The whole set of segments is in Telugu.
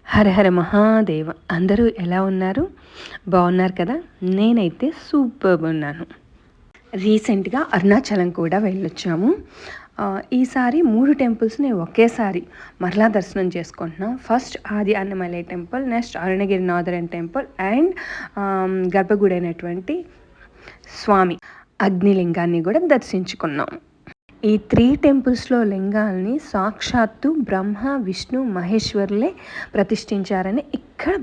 హర హర మహాదేవ. అందరూ ఎలా ఉన్నారు? బాగున్నారు కదా? నేనైతే సూపర్గా ఉన్నాను. రీసెంట్గా అరుణాచలం కూడా వెళ్ళొచ్చాము. ఈసారి 3 టెంపుల్స్ని ఒకేసారి మరలా దర్శనం చేసుకుంటున్నాం. First Adi Annamalai temple, next అరుణగిరినాథుని టెంపుల్ అండ్ గర్భగుడి అయినటువంటి స్వామి అగ్నిలింగాన్ని కూడా దర్శించుకున్నాం. ఈ 3 టెంపుల్స్లో లింగాల్ని సాక్షాత్తు బ్రహ్మ విష్ణు మహేశ్వరులే ప్రతిష్ఠించారని ఇక్కడ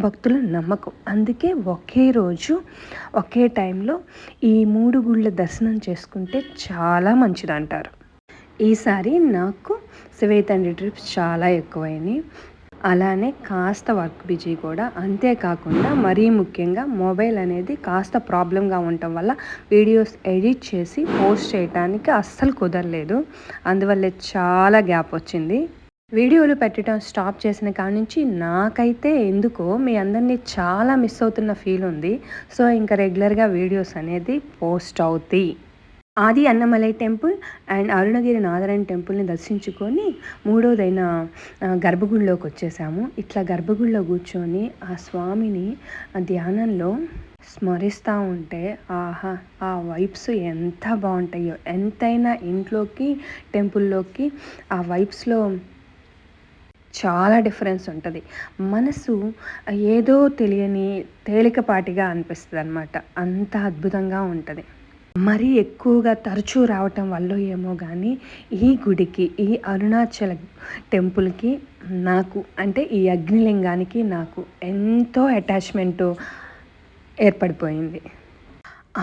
భక్తుల నమ్మకం. అందుకే ఒకే రోజు ఒకే టైంలో ఈ 3 గుళ్ళ దర్శనం చేసుకుంటే చాలా మంచిదంటారు. ఈసారి నాకు శివయ్య ట్రిప్స్ చాలా ఎక్కువైనాయి. అలానే కాస్త వర్క్ బిజీ కూడా. అంతేకాకుండా మరీ ముఖ్యంగా మొబైల్ అనేది కాస్త ప్రాబ్లంగా ఉండటం వల్ల వీడియోస్ ఎడిట్ చేసి పోస్ట్ చేయడానికి అస్సలు కుదరలేదు. అందువల్లే చాలా గ్యాప్ వచ్చింది. వీడియోలు పెట్టడం స్టాప్ చేసిన కాడి నుంచి నాకైతే ఎందుకో మీ అందరినీ చాలా మిస్ అవుతున్న ఫీల్ ఉంది. సో ఇంకా రెగ్యులర్గా వీడియోస్ అనేది పోస్ట్ అవుతాయి. ఆది అన్నమలై టెంపుల్ అండ్ అరుణగిరినాథుని టెంపుల్ని దర్శించుకొని మూడోదైన గర్భగుడిలోకి వచ్చేసాము. ఇట్లా గర్భగుడిలో కూర్చొని ఆ స్వామిని ధ్యానంలో స్మరిస్తూ ఉంటే ఆహా, ఆ వైబ్స్ ఎంత బాగుంటాయో. ఎంతైనా ఇంట్లోకి టెంపుల్లోకి ఆ వైబ్స్లో చాలా డిఫరెన్స్ ఉంటుంది. మనసు ఏదో తెలియని తేలికపాటిగా అనిపిస్తుంది అన్నమాట. అంత అద్భుతంగా ఉంటుంది. మరీ ఎక్కువగా తరచూ రావటం వల్ల ఏమో కానీ ఈ గుడికి, ఈ అరుణాచల టెంపుల్కి నాకు అంటే ఈ అగ్నిలింగానికి నాకు ఎంతో అటాచ్మెంటు ఏర్పడిపోయింది.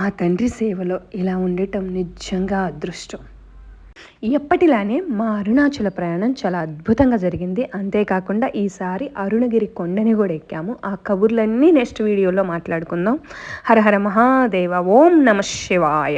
ఆ తండ్రి సేవలో ఇలా ఉండటం నిజంగా అదృష్టం. ఎప్పటిలానే మా అరుణాచల ప్రయాణం చాలా అద్భుతంగా జరిగింది. అంతేకాకుండా ఈసారి అరుణగిరి కొండని కూడా ఎక్కాము. ఆ కబుర్లన్నీ నెక్స్ట్ వీడియోలో మాట్లాడుకుందాం. హర హర మహాదేవ. ఓం నమ శివాయ.